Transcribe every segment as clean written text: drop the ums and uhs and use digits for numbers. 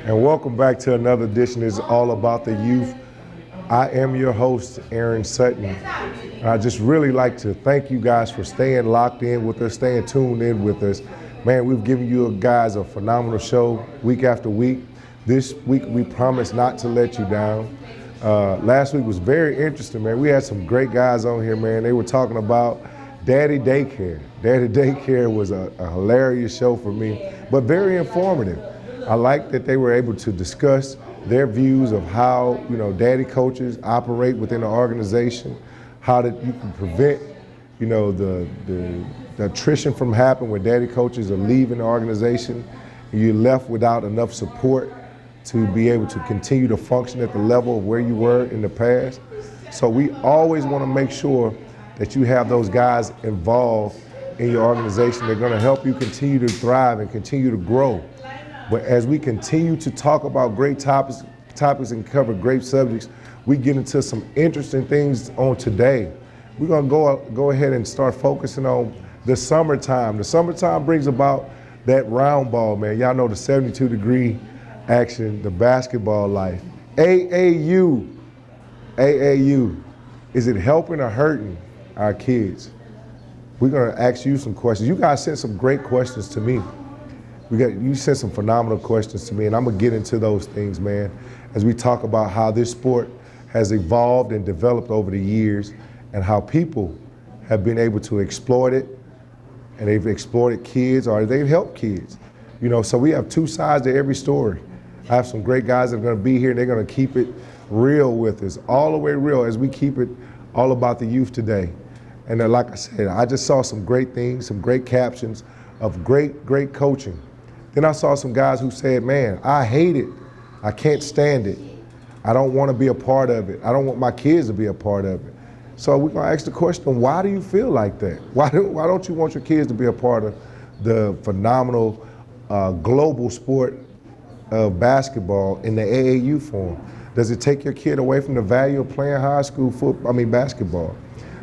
And welcome back to another edition. It's all about the youth. I am your host, Aaron Sutton. And I just really like to thank you guys for staying locked in with us, staying tuned in with us. Man, we've given you guys a phenomenal show week after week. This week, we promise not to let you down. Last week was very interesting, man. We had some great guys on here, man. They were talking about Daddy Daycare. Daddy Daycare was a hilarious show for me, but very informative. I like that they were able to discuss their views of how, daddy coaches operate within an organization, how that you can prevent, the attrition from happening when daddy coaches are leaving the organization and you're left without enough support to be able to continue to function at the level of where you were in the past. So we always want to make sure that you have those guys involved in your organization. They're going to help you continue to thrive and continue to grow. But as we continue to talk about great topics and cover great subjects, we get into some interesting things on today. We're going to go ahead and start focusing on the summertime. The summertime brings about that round ball, man. Y'all know the 72-degree action, the basketball life. AAU. Is it helping or hurting our kids? We're going to ask you some questions. You guys sent some great questions to me. You sent some phenomenal questions to me, and I'm going to get into those things, man, as we talk about how this sport has evolved and developed over the years and how people have been able to exploit it, and they've exploited kids or they've helped kids. So we have two sides to every story. I have some great guys that are going to be here, and they're going to keep it real with us, all the way real, as we keep it all about the youth today. And like I said, I just saw some great things, some great captions of great coaching. Then I saw some guys who said, man, I hate it. I can't stand it. I don't want to be a part of it. I don't want my kids to be a part of it. So we're going to ask the question, why do you feel like that? Why don't you want your kids to be a part of the phenomenal global sport of basketball in the AAU form? Does it take your kid away from the value of playing basketball?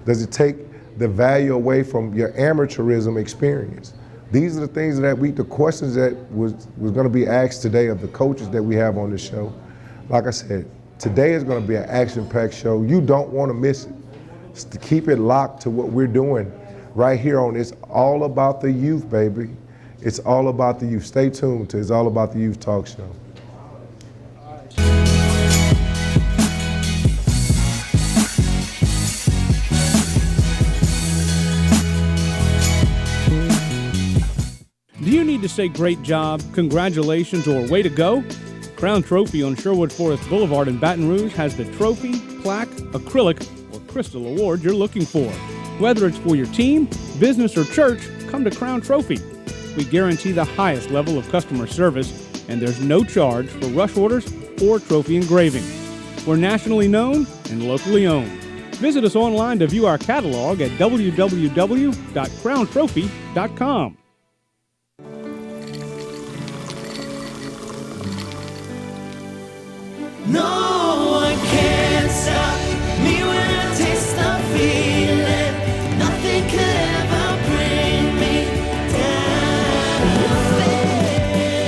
Does it take the value away from your amateurism experience? These are the things the questions that was going to be asked today of the coaches that we have on the show. Like I said, today is going to be an action-packed show. You don't want to miss it. Just to keep it locked to what we're doing right here on It's All About the Youth, baby. It's all about the youth. Stay tuned to It's All About the Youth Talk Show. Do you need to say great job, congratulations, or way to go? Crown Trophy on Sherwood Forest Boulevard in Baton Rouge has the trophy, plaque, acrylic, or crystal award you're looking for. Whether it's for your team, business, or church, come to Crown Trophy. We guarantee the highest level of customer service, and there's no charge for rush orders or trophy engraving. We're nationally known and locally owned. Visit us online to view our catalog at www.crowntrophy.com. No one can stop me when I taste the feeling. Nothing could ever bring me down.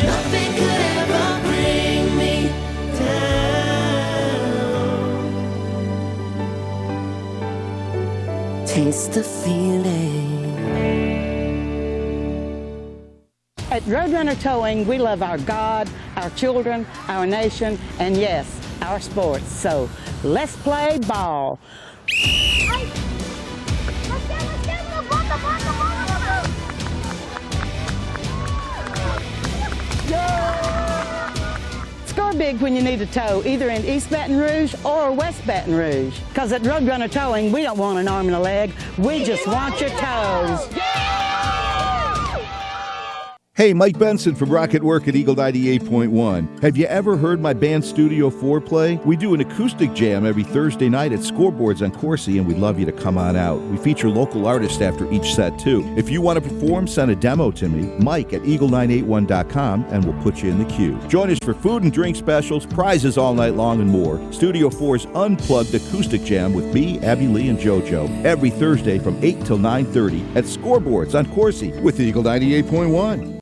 Nothing could ever bring me down. Taste the feeling. At Roadrunner Towing, we love our God, our children, our nation, and yes, our sports. So let's play ball. Score big when you need a tow, either in East Baton Rouge or West Baton Rouge. Because at Roadrunner Towing, we don't want an arm and a leg. We just want your toes. Hey, Mike Benson from Rocket Work at Eagle 98.1. Have you ever heard my band Studio 4 play? We do an acoustic jam every Thursday night at Scoreboards on Coursey, and we'd love you to come on out. We feature local artists after each set, too. If you want to perform, send a demo to me, Mike at eagle981.com, and we'll put you in the queue. Join us for food and drink specials, prizes all night long, and more. Studio 4's Unplugged Acoustic Jam with me, Abby Lee, and JoJo, every Thursday from 8 till 9:30 at Scoreboards on Coursey with Eagle 98.1.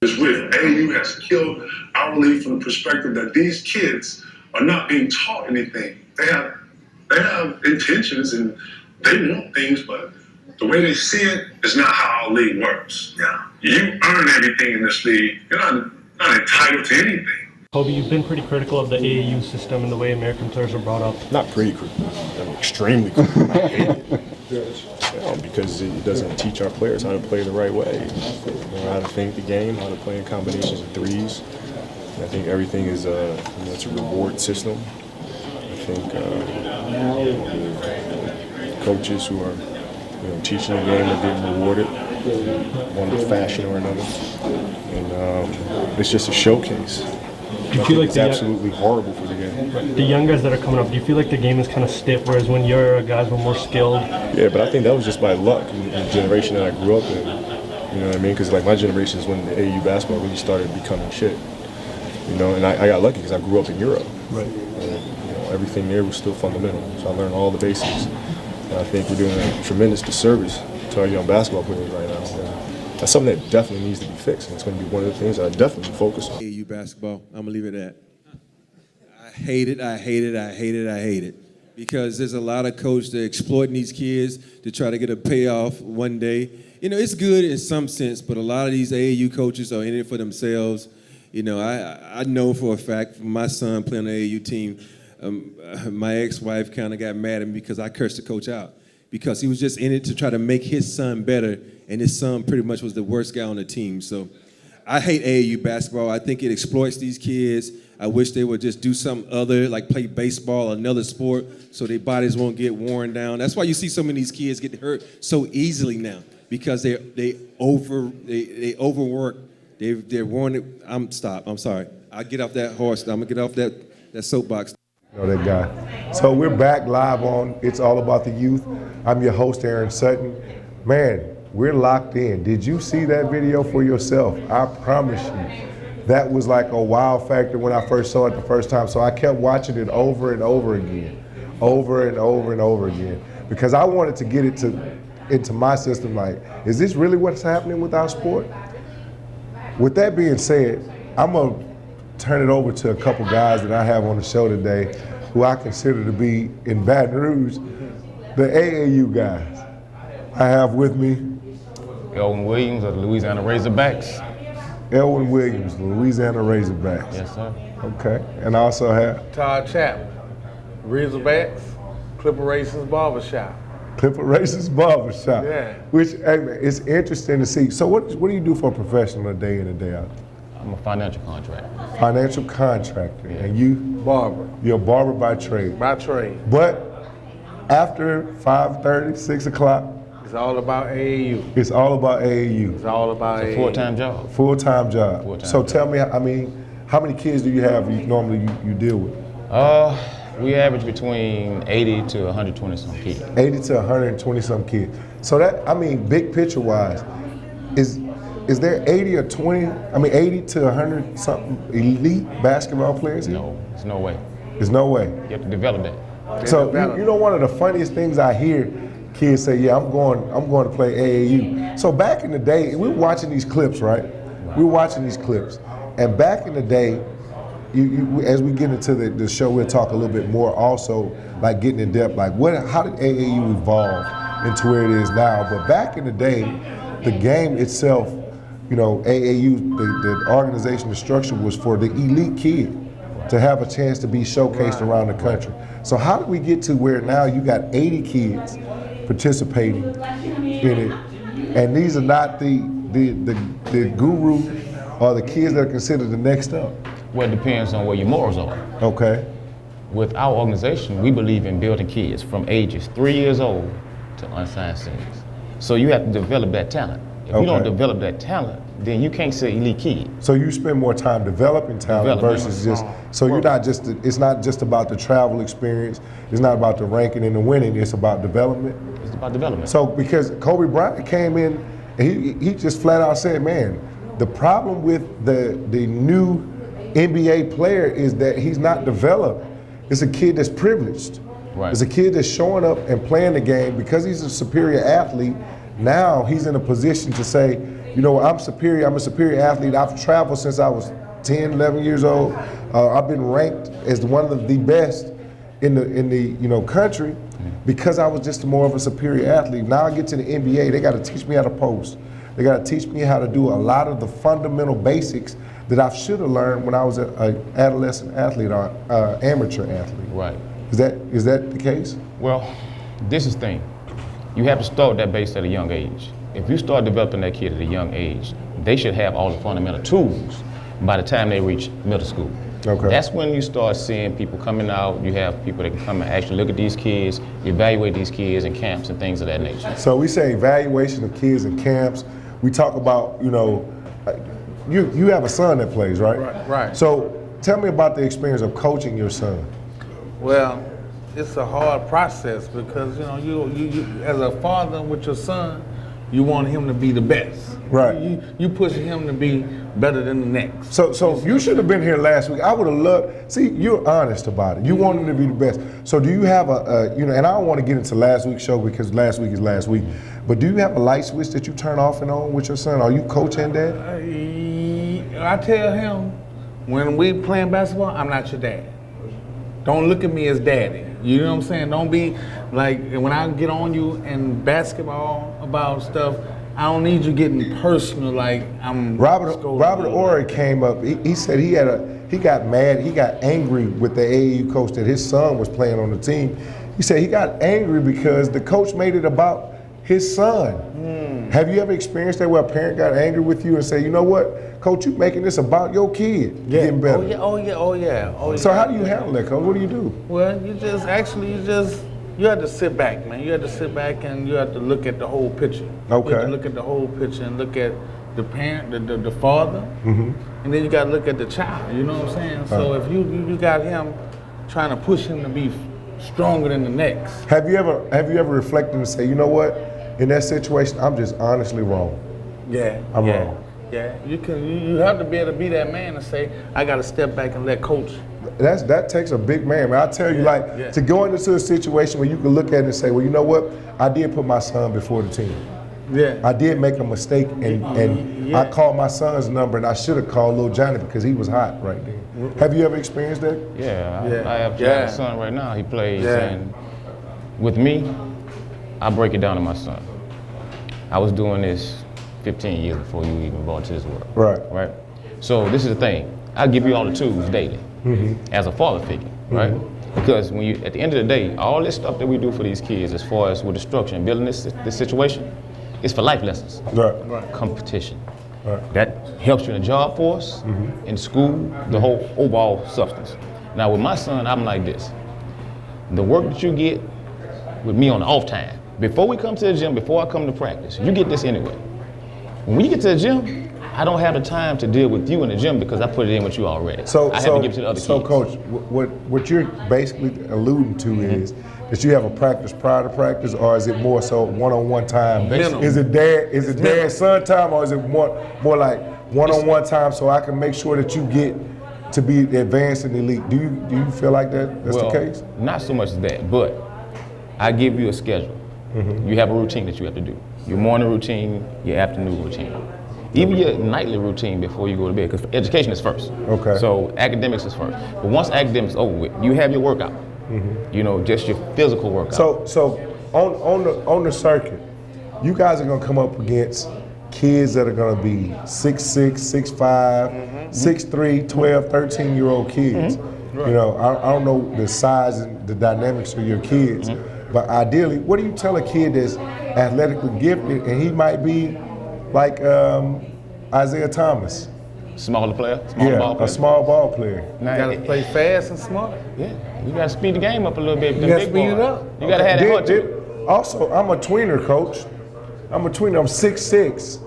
With AAU has killed our league from the perspective that these kids are not being taught anything. They have intentions and they want things, but the way they see it is not how our league works. Yeah. You earn everything in this league. You're not entitled to anything. Kobe, you've been pretty critical of the AAU system and the way American players are brought up. Not pretty critical. I'm extremely critical. I hate it. Because it doesn't teach our players how to play the right way. How to think the game, how to play in combinations of threes. And I think everything is it's a reward system. I think coaches who are teaching the game are getting rewarded one fashion or another. And it's just a showcase. Do you feel like it's absolutely horrible for the game? The young guys that are coming up, do you feel like the game is kind of stiff, whereas when your guys were more skilled? Yeah, but I think that was just by luck in the generation that I grew up in. You know what I mean? Because like my generation is when the AAU basketball really started becoming shit. You know, and I got lucky because I grew up in Europe. Right. And, everything there was still fundamental. So I learned all the basics. And I think we're doing a tremendous disservice to our young basketball players right now. And that's something that definitely needs to be fixed. And it's going to be one of the things that I definitely focus on. AAU basketball, I'm going to leave it at that. I hate it, I hate it, I hate it, I hate it. Because there's a lot of coaches that are exploiting these kids to try to get a payoff one day. You know, it's good in some sense, but a lot of these AAU coaches are in it for themselves. You know, I know for a fact from my son playing on the AAU team, my ex-wife kind of got mad at me because I cursed the coach out. Because he was just in it to try to make his son better, and his son pretty much was the worst guy on the team. So I hate AAU basketball. I think it exploits these kids. I wish they would just do something other, like play baseball or another sport, so their bodies won't get worn down. That's why you see so many of these kids get hurt so easily now, because they overwork. They're worn it. I'm sorry. I'll get off that horse. I'm gonna get off that soapbox. You know that guy. So we're back live on It's All About the Youth. I'm your host, Aaron Sutton. Man, we're locked in. Did you see that video for yourself? I promise you. That was like a wow factor when I first saw it the first time. So I kept watching it over and over again. Over and over and over again. Because I wanted to get it into my system, like, is this really what's happening with our sport? With that being said, I'm gonna turn it over to a couple guys that I have on the show today who I consider to be in Baton Rouge, the AAU guys. I have with me Elwin Williams of the Louisiana Razorbacks. Elwin Williams, Louisiana Razorbacks. Yes, sir. Okay, and I also have Todd Chapman, Razorbacks, Clipper Racers Barbershop. Clipper Racers Barbershop. Yeah. Which, hey man, it's interesting to see. So what do you do for a professional day in and day out? I'm a financial contractor. Financial contractor. Yeah. And you? Barber. You're a barber by trade. By trade. But after 5:30, 6 o'clock, it's all about AAU. It's all about AAU. It's all about it's a AAU. Full-time job. Full-time job. Full-time so job. Tell me, how many kids do you have normally you deal with? We average between 80 to 120 some kids. 80 to 120 some kids. So that, big picture wise, is there 80 or 80 to 100 something elite basketball players here? No, there's no way. There's no way. You have to develop that. So you know, one of the funniest things I hear kids say, yeah, I'm going to play AAU. So back in the day, we were watching these clips, right? We were watching these clips, and back in the day, as we get into the show, we'll talk a little bit more also, like getting in depth, like how did AAU evolve into where it is now? But back in the day, the game itself, AAU, the organization, the structure was for the elite kid to have a chance to be showcased around the country. So how did we get to where now you got 80 kids participating in it, and these are not the guru or the kids that are considered the next up? Well, it depends on where your morals are. Okay. With our organization, we believe in building kids from ages 3 years old to unsigned seniors. So you have to develop that talent. If you don't develop that talent, then you can't say elite kid. So you spend more time developing talent versus just, so you're not just, it's not just about the travel experience, it's not about the ranking and the winning, it's about development? It's about development. So because Kobe Bryant came in, and he just flat out said, man, the problem with the new NBA player is that he's not developed. It's a kid that's privileged. Right. It's a kid that's showing up and playing the game because he's a superior athlete. Now he's in a position to say, you know, I'm superior. I'm a superior athlete. I've traveled since I was 10, 11 years old. I've been ranked as one of the best in the country because I was just more of a superior athlete. Now I get to the NBA, they got to teach me how to post. They got to teach me how to do a lot of the fundamental basics that I should have learned when I was an adolescent athlete or amateur athlete. Right. Is that the case? Well, this is the thing. You have to start that base at a young age. If you start developing that kid at a young age, they should have all the fundamental tools by the time they reach middle school. Okay. That's when you start seeing people coming out. You have people that can come and actually look at these kids, evaluate these kids in camps and things of that nature. So we say evaluation of kids in camps. We talk about, you have a son that plays, right? Right. So tell me about the experience of coaching your son. Well, it's a hard process because you as a father with your son, you want him to be the best. Right. You push him to be better than the next. So you should have been here last week. I would have loved. See, you're honest about it. You want him to be the best. So do you have and I don't want to get into last week's show because last week is last week. But do you have a light switch that you turn off and on with your son? Are you coaching dad? I tell him when we playing basketball, I'm not your dad. Don't look at me as daddy. You know what I'm saying? Don't be like, when I get on you in basketball about stuff, I don't need you getting personal like I'm Robert Ory came up, he said he got mad, he got angry with the AAU coach that his son was playing on the team. He said he got angry because the coach made it about his son. Have you ever experienced that where a parent got angry with you and say, you know what, coach, you making this about your kid getting better? Oh yeah. So how do you handle that, coach? What do you do? Well, you have to sit back, man. You have to sit back and you have to look at the whole picture. Okay. You have to look at the whole picture and look at the parent, the father, and then you got to look at the child. You know what I'm saying? So if you got him trying to push him to be stronger than the next. Have you ever reflected and say, you know what, in that situation, I'm just honestly wrong. Yeah. I'm wrong. Yeah. You have to be able to be that man and say, I got to step back and let coach. That takes a big man. I tell you, to go into a situation where you can look at it and say, well, you know what, I did put my son before the team. Yeah. I did make a mistake, and I called my son's number, and I should have called little Johnny because he was hot right then. Have you ever experienced that? Yeah, I have a son right now. He plays, and with me, I break it down to my son. I was doing this 15 years before you even brought to this world. Right. So this is the thing. I give you all the tools daily as a father figure, right? Because when you, at the end of the day, all this stuff that we do for these kids, as far as with the structure and building this situation, is for life lessons. Competition. That helps you in the job force, in school, the whole overall substance. Now with my son, I'm like this. The work that you get with me on the off time, before we come to the gym, before I come to practice, you get this anyway. When you get to the gym, I don't have the time to deal with you in the gym because I put it in with you already. I have to give it to the other kids. So Coach, what you're basically alluding to is that you have a practice prior to practice, or is it more so one-on-one time? Is it dad-son time, or is it more like one-on-one time so I can make sure that you get to be advanced and elite? Do you feel like that's the case? Not so much as that, but I give you a schedule. You have a routine that you have to do. Your morning routine, your afternoon routine. Even your nightly routine before you go to bed, because education is first. Okay. So academics is first. But once academics is over with, you have your workout. Just your physical workout. So on the circuit, you guys are gonna come up against kids that are gonna be 6'6", 6'5", 6'3", 12, 13-year-old kids. I don't know the size and the dynamics of your kids, but ideally, what do you tell a kid that's athletically gifted and he might be like Isaiah Thomas? Smaller player? Ball player. A small ball player. Now, you gotta play fast and smart. Yeah, you gotta speed the game up a little bit. You gotta speed it up. You gotta have that heart to it. Also, I'm a tweener, coach. I'm 6'6",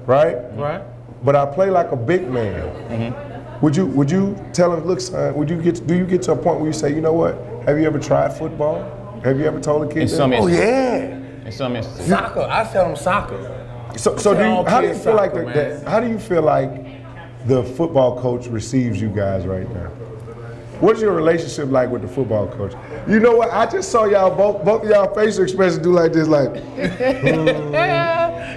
right? Right. But I play like a big man. Would you tell him, look, son, do you get to a point where you say, you know what, have you ever tried football? Have you ever told a kid that? Oh yeah. In some instances. Soccer. I tell them soccer. So how do you feel like how do you feel like the football coach receives you guys right now? What's your relationship like with the football coach? You know what? I just saw y'all both of y'all facial expressions do like this, like.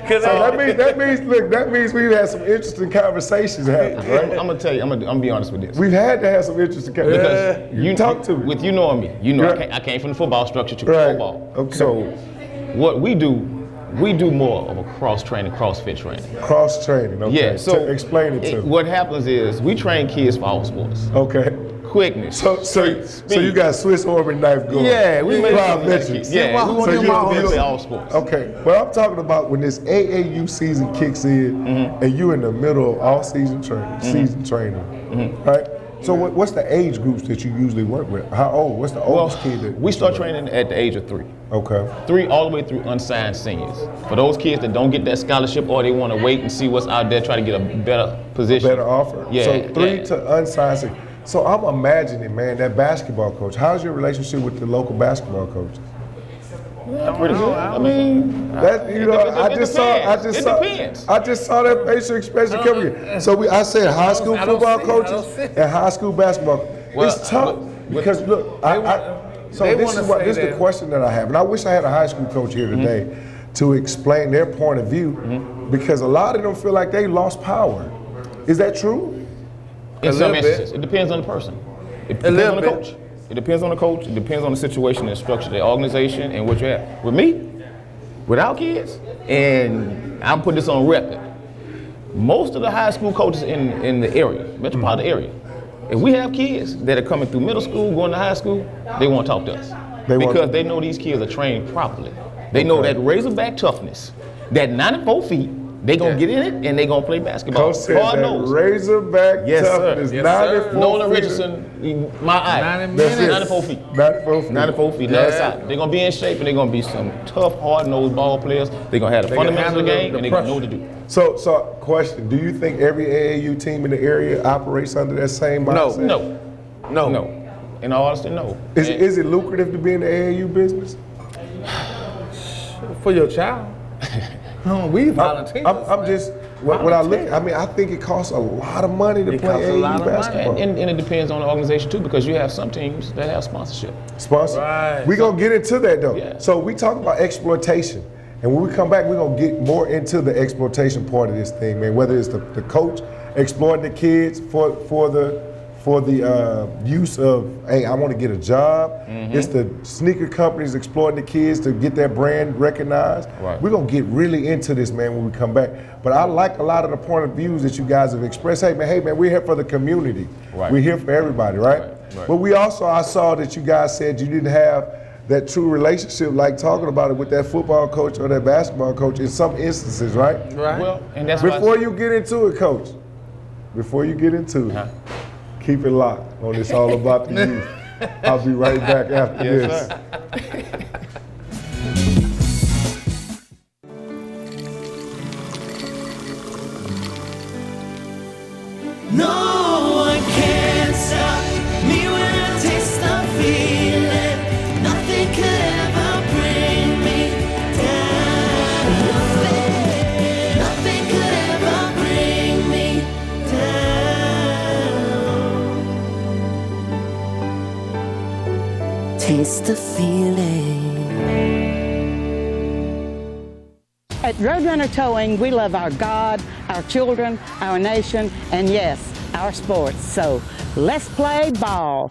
So that means we've had some interesting conversations happen, right? I'm gonna tell you. I'm gonna be honest with this. We've had to have some interesting conversations. Because you talk to me. With you knowing me, you know Right. I came from the football structure too. Right. Football. Okay. So what we do more of a cross training, CrossFit training. Cross training. Okay. Yeah. So explain it to me. What happens is we train kids for all sports. Okay. Quickness. So you got Swiss Army knife going. Yeah, we make plyometrics. Yeah, we want So them you all do- to play all sports. Okay, but I'm talking about when this AAU season kicks in and you in the middle of all season training, right? So what's the age groups that you usually work with? How old? What's the oldest kid that we start training at the age of 3. Okay. 3 all the way through unsigned seniors. For those kids that don't get that scholarship or they want to wait and see what's out there, try to get a better position. Better offer. Yeah. So 3 yeah. to unsigned seniors. So I'm imagining, man, that basketball coach. How's your relationship with the local basketball coaches? Yeah, pretty good. I mean, That I just saw that facial expression coming in. So I said high school football coaches and high school basketball. It's tough because look, this is the question that I have, and I wish I had a high school coach here today to explain their point of view because a lot of them feel like they lost power. Is that true? In some instances, it depends on the person. It depends on the coach. It depends on the coach. It depends on the situation and structure, the organization, and what you have. With me, with our kids, and I'm putting this on record, most of the high school coaches in the area, metropolitan area, if we have kids that are coming through middle school, going to high school, they want to talk to us. Because they know these kids are trained properly. They know that razorback toughness, that 94 feet, they gonna get in it and they gonna play basketball. Coach said that razorback toughness, 94 Nolan feet. Richardson, my eye. 94 feet. 94 feet. 94 feet. They're gonna be in shape and they're gonna be some tough, hard-nosed ball players. They're gonna have the fundamentals of the game and they're gonna know what to do. So question, do you think every AAU team in the area operates under that same mindset? No. In all honesty, no. Is it lucrative to be in the AAU business? For your child. We volunteer. I'm just, when I look, I think it costs a lot of money to play AAU basketball. And it depends on the organization too, because you have some teams that have sponsorship. Right. We're gonna get into that though. Yeah. So we talk about exploitation. And when we come back, we're gonna get more into the exploitation part of this thing, man. Whether it's the coach exploiting the kids for the use of, hey, I want to get a job. It's the sneaker companies exploiting the kids to get their brand recognized. Right. We're going to get really into this, man, when we come back. But I like a lot of the point of views that you guys have expressed. Hey, man, we're here for the community. Right. We're here for everybody, right? But I saw that you guys said you didn't have that true relationship, like talking about it with that football coach or that basketball coach in some instances, right? Well, and that's Before you get into it, coach, keep it locked on It's All About the Youth. I'll be right back after this. No one can stop me when I taste the feeling. Nothing could ever bring me down. Nothing could ever bring me down. Taste the feeling. At Roadrunner Towing, we love our God, our children, our nation, and yes, our sports. So let's play ball.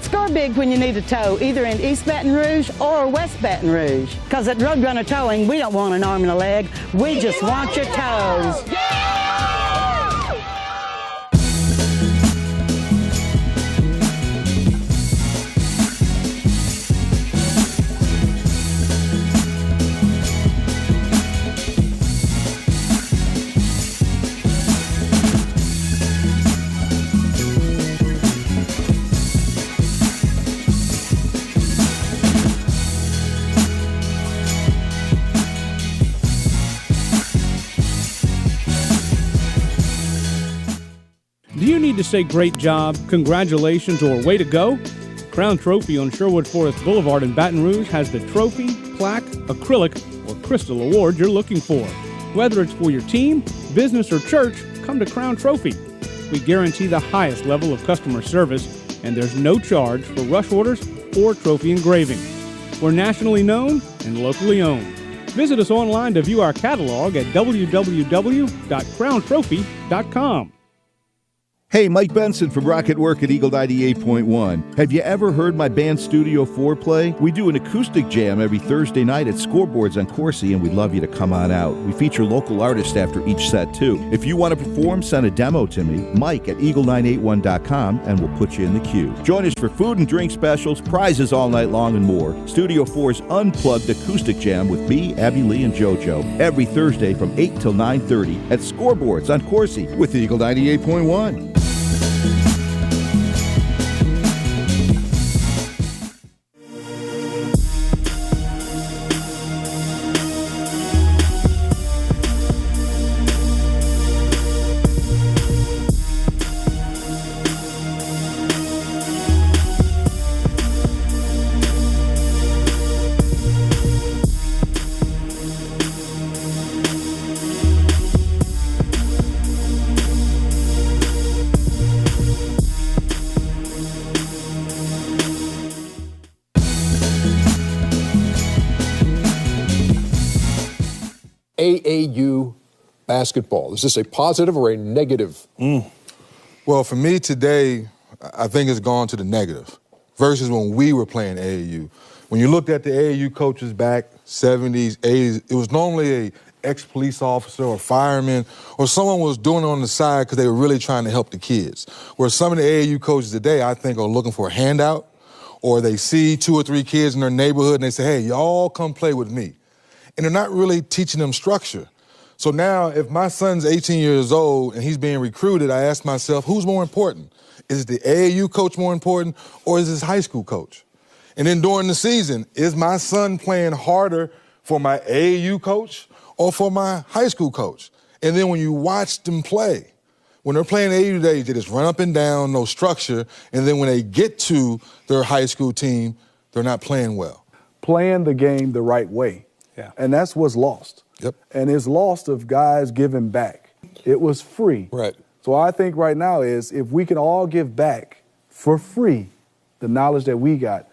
Score big when you need a tow, either in East Baton Rouge or West Baton Rouge. Because at Roadrunner Towing, we don't want an arm and a leg. We just want your toes. Do you need to say great job, congratulations, or way to go? Crown Trophy on Sherwood Forest Boulevard in Baton Rouge has the trophy, plaque, acrylic, or crystal award you're looking for. Whether it's for your team, business, or church, come to Crown Trophy. We guarantee the highest level of customer service, and there's no charge for rush orders or trophy engraving. We're nationally known and locally owned. Visit us online to view our catalog at www.crowntrophy.com. Hey, Mike Benson from Rocket Work at Eagle 98.1. Have you ever heard my band Studio 4 play? We do an acoustic jam every Thursday night at Scoreboards on Coursey, and we'd love you to come on out. We feature local artists after each set, too. If you want to perform, send a demo to me, Mike at eagle981.com, and we'll put you in the queue. Join us for food and drink specials, prizes all night long, and more. Studio 4's Unplugged Acoustic Jam with me, Abby Lee, and JoJo every Thursday from 8 till 9:30 at Scoreboards on Coursey with Eagle 98.1. AAU basketball? Is this a positive or a negative? Well, for me today, I think it's gone to the negative versus when we were playing AAU. When you looked at the AAU coaches back 70s, 80s, it was normally a ex-police officer or fireman or someone was doing it on the side because they were really trying to help the kids. Where some of the AAU coaches today, I think, are looking for a handout, or they see 2 or 3 kids in their neighborhood and they say, hey, y'all come play with me. And they're not really teaching them structure. So now if my son's 18 years old and he's being recruited, I ask myself, who's more important? Is the AAU coach more important, or is his high school coach? And then during the season, is my son playing harder for my AAU coach or for my high school coach? And then when you watch them play, when they're playing AAU today, they just run up and down, no structure, and then when they get to their high school team, they're not playing well. Playing the game the right way. Yeah. And that's what's lost. Yep. And it's lost of guys giving back. It was free. Right. So I think right now is if we can all give back for free the knowledge that we got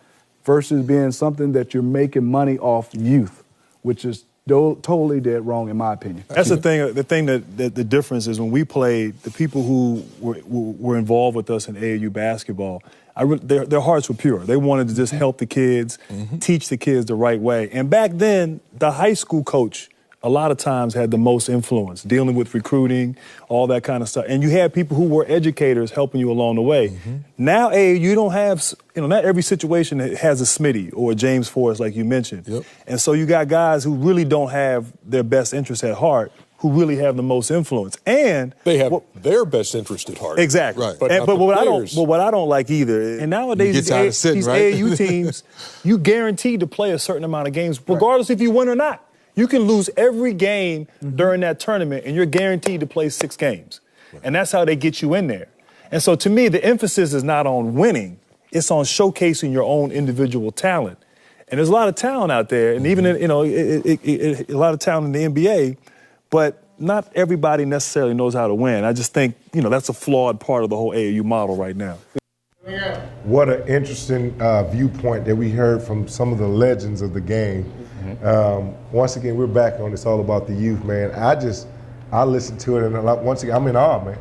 versus being something that you're making money off youth, which is totally dead wrong in my opinion. That's the thing. The thing that the difference is when we played, the people who were involved with us in AAU basketball, their hearts were pure. They wanted to just help the kids, teach the kids the right way. And back then, the high school coach a lot of times had the most influence, dealing with recruiting, all that kind of stuff. And you had people who were educators helping you along the way. Now, you don't have, not every situation has a Smitty or a James Forrest like you mentioned. Yep. And so you got guys who really don't have their best interests at heart, who really have the most influence. And they have their best interest at heart. Exactly. Right. But what I don't like either, and nowadays these AAU teams, you guaranteed to play a certain amount of games, regardless if you win or not. You can lose every game during that tournament, and you're guaranteed to play 6 games. And that's how they get you in there. And so to me, the emphasis is not on winning. It's on showcasing your own individual talent. And there's a lot of talent out there, and even, a lot of talent in the NBA, but not everybody necessarily knows how to win. I just think, that's a flawed part of the whole AAU model right now. What an interesting viewpoint that we heard from some of the legends of the game. Once again, we're back on It's All About the Youth, man. I listened to it, and once again, I'm in awe, man.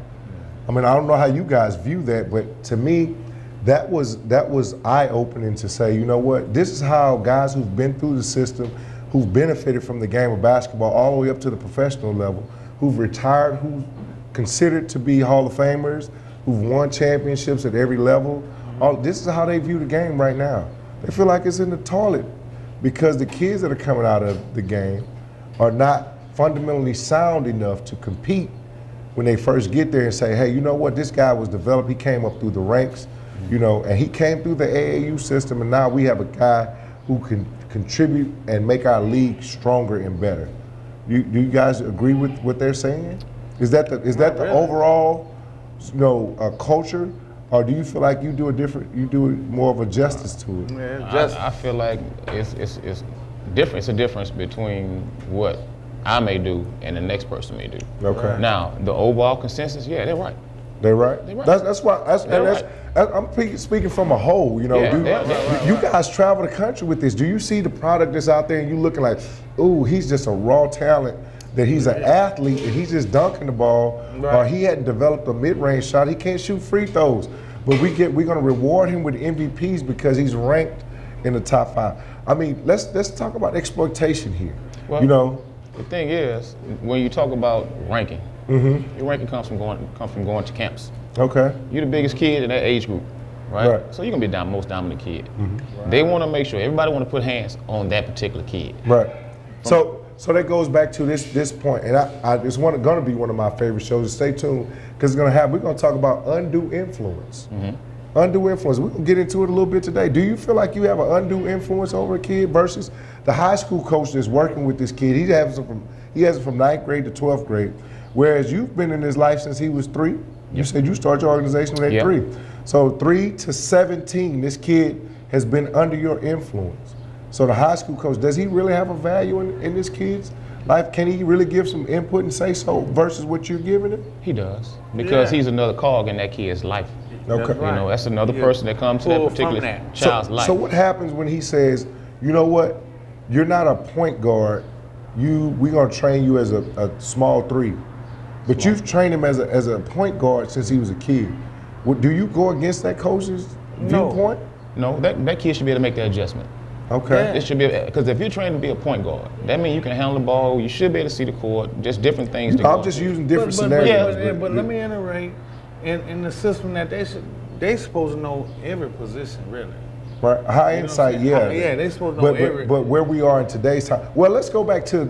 I mean, I don't know how you guys view that, but to me, that was eye-opening to say, you know what, this is how guys who've been through the system, who've benefited from the game of basketball all the way up to the professional level, who've retired, who've considered to be Hall of Famers, who've won championships at every level. This is how they view the game right now. They feel like it's in the toilet because the kids that are coming out of the game are not fundamentally sound enough to compete when they first get there and say, hey, you know what, this guy was developed, he came up through the ranks, and he came through the AAU system, and now we have a guy who can contribute and make our league stronger and better. Do you guys agree with what they're saying? Is that the overall, culture, or do you feel like you do more of a justice to it? I feel like it's It's a difference between what I may do and the next person may do. Okay. Now, the overall consensus, yeah, they're right. They're right. They're right. That's why. I'm speaking from a whole. You know, you guys travel the country with this. Do you see the product that's out there and you looking like, ooh, he's just a raw talent? That he's an athlete and he's just dunking the ball, or he hadn't developed a mid-range shot. He can't shoot free throws, but we're going to reward him with MVPs because he's ranked in the top 5. I mean, let's talk about exploitation here. Well, you know, the thing is, when you talk about ranking, your ranking comes from going to camps. Okay. You're the biggest kid in that age group, right? So you're gonna be the most dominant kid. They want to make sure everybody want to put hands on that particular kid. Right. So that goes back to this point, and it's going to be one of my favorite shows. Stay tuned because we're going to talk about undue influence. Undue influence. We're going to get into it a little bit today. Do you feel like you have an undue influence over a kid versus the high school coach that's working with this kid? He has it from 9th grade to 12th grade, whereas you've been in his life since he was 3. You said you started your organization at 3. So 3 to 17, this kid has been under your influence. So the high school coach, does he really have a value in this kid's life? Can he really give some input and say so versus what you're giving him? He does, because he's another cog in that kid's life. Okay. You know, that's another person that comes to that particular child's life. So what happens when he says, you know what, you're not a point guard, we're gonna train you as a small 3, but you've trained him as a point guard since he was a kid. Do you go against that coach's viewpoint? No, that kid should be able to make that adjustment. Okay. It should be, because if you're trained to be a point guard, that means you can handle the ball, you should be able to see the court, just different things. I'm just using different scenarios. But let me iterate. In the system that they supposed to know every position, really. Right. High insight, yeah. They supposed to know every. But where we are in today's time, well, let's go back to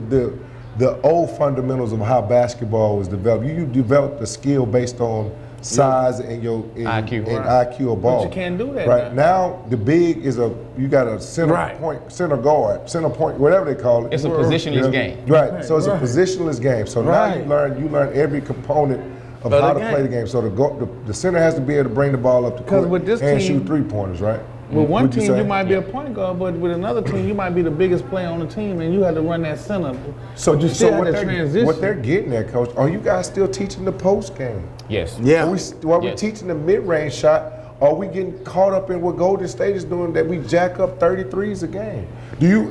the old fundamentals of how basketball was developed. You developed a skill based on size and your IQ of ball. But you can't do that. Right now, the big is you got a center point, center guard, center point, whatever they call it. It's a positionless game. Right. So it's a positionless game. So now you learn every component of how to play the game. So the center has to be able to bring the ball up the court and shoot 3-pointers, right? With one team, you might be a point guard, but with another team, you might be the biggest player on the team, and you have to run that center. So you still have that transition. What they're getting at, Coach, are you guys still teaching the post game? Yes. Yeah. Are we teaching the mid-range shot? Are we getting caught up in what Golden State is doing that we jack up 33s a game? Do you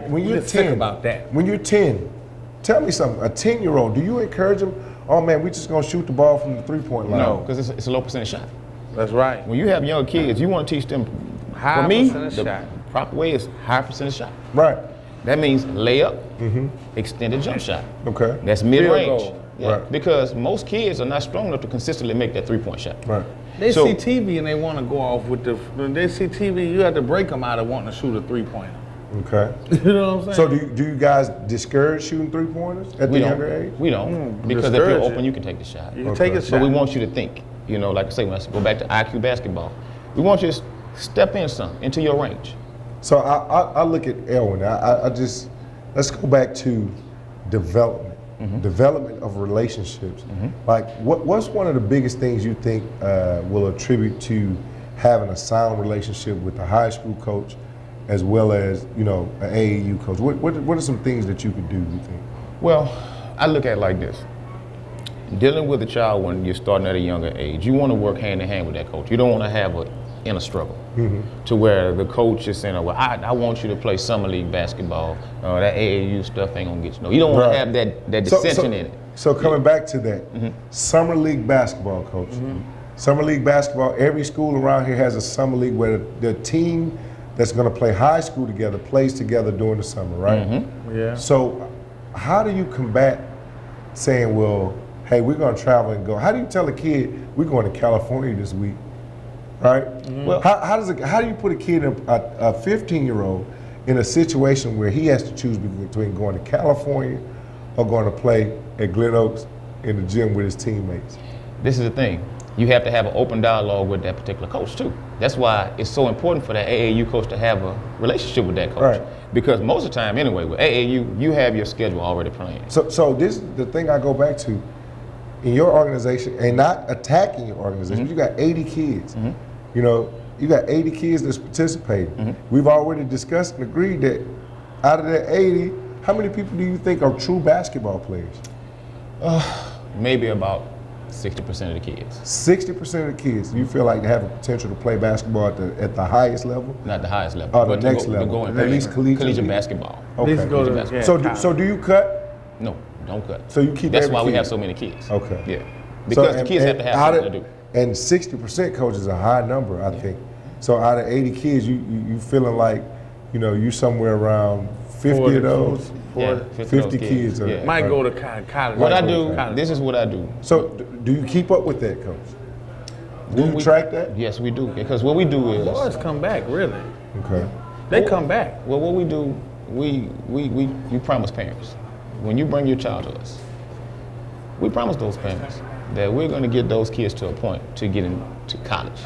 when you're 10? Think about that. When you're 10, tell me something. A 10-year-old, do you encourage them? Oh man, we just gonna shoot the ball from the 3-point line. No, because it's a low percentage shot. That's right. When you have young kids, you want to teach them. High for me, percentage the shot. proper way is high percentage shot. Right. That means layup, extended jump shot. Okay. That's mid-range. Yeah. Right. Because most kids are not strong enough to consistently make that 3-point shot. Right. They see TV and they want to go off with they see TV, you have to break them out of wanting to shoot a 3-pointer. Okay. You know what I'm saying? So do you guys discourage shooting 3-pointers at the younger age? We don't. Because if you're open, you can take the shot. You can take a shot. But we want you to think. You know, like I say, when I go back to IQ basketball, we want you to step into your range. So I look at Elwin. Let's go back to development. Development of relationships. Like what's one of the biggest things you think will attribute to having a sound relationship with a high school coach as well as, you know, an AAU coach? What are some things that you could do, you think? Well, I look at it like this. Dealing with a child when you're starting at a younger age, you want to work hand in hand with that coach. You don't want to have an inner struggle to where the coach is saying, well, I want you to play summer league basketball. That AAU stuff ain't going to get you. No, you don't want to have that dissension in it. So coming back to that, summer league basketball, Coach. Summer league basketball, every school around here has a summer league where the team that's going to play high school together plays together during the summer, right? Yeah. So how do you combat saying, well, hey, we're going to travel and go? How do you tell a kid we're going to California this week, right? Well, how do you put a kid, a 15-year-old, in a situation where he has to choose between going to California or going to play at Glen Oaks in the gym with his teammates? This is the thing. You have to have an open dialogue with that particular coach too. That's why it's so important for that AAU coach to have a relationship with that coach. Right. Because most of the time anyway, with AAU, you have your schedule already planned. So this is the thing I go back to. In your organization, and not attacking your organization, you got 80 kids. You know, you got 80 kids that's participating. We've already discussed and agreed that Out of that 80, how many people do you think are true basketball players? Maybe about 60% of the kids. 60% of the kids, you feel like they have a potential to play basketball at the highest level? Not the highest level. Or the but next to level? go At least collegiate basketball. Okay. Collegiate basketball. So do you cut? No, don't cut. So you keep That's every why we kid? have so many kids. Okay. Yeah. Because the kids have to have something to do. And 60% coach is a high number, I think. So out of 80 kids, you feeling like, you somewhere around 50 of those? Yeah, 50 kids. Might go to college. What I do, this is what I do. So do you keep up with that, coach? Do you track that? Yes, we do. Because what we do is... Boys come back, really. Okay. They come back. Well, what we do, we promise parents, when you bring your child to us, we promise those parents that we're going to get those kids to a point to get into college.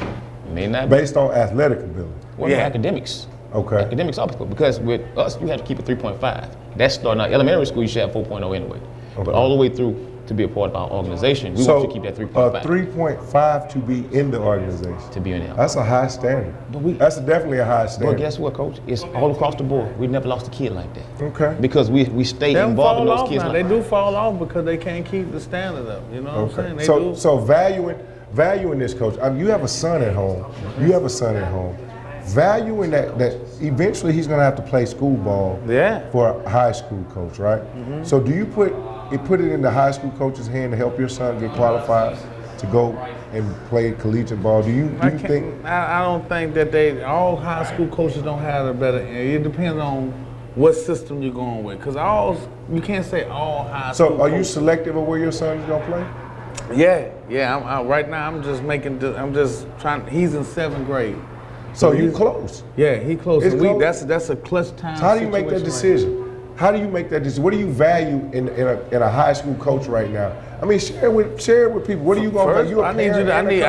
It may not be based on athletic ability. Well, academics. Okay. Academics obstacle, because with us, you have to keep it 3.5. That's starting out elementary school, you should have 4.0 anyway. Okay. But all the way through to be a part of our organization, we want you to keep that 3.5. 3.5 to be in the organization. To be in there. That's a high standard. That's definitely a high standard. But guess what, coach? It's all across the board. We never lost a kid like that. Okay. Because we stay involved in those kids. They do fall off because they can't keep the standard up. You know what I'm saying? So valuing this, coach. I mean, you have a son at home. You have a son at home. Valuing that eventually he's going to have to play school ball for a high school coach, right? Mm-hmm. So do you put it in the high school coach's hand to help your son get qualified to go and play collegiate ball? Do you think? I don't think that all high school coaches don't have a better. It depends on what system you're going with, because you can't say all high school. So are you selective of where your son is going to play? Yeah. Right now I'm just trying. He's in 7th grade. So you close? Yeah, he close. Close. That's a clutch time. So how do you make that decision? How do you make that decision? What do you value in a high school coach right now? I mean, share it with people. What are you going to do? I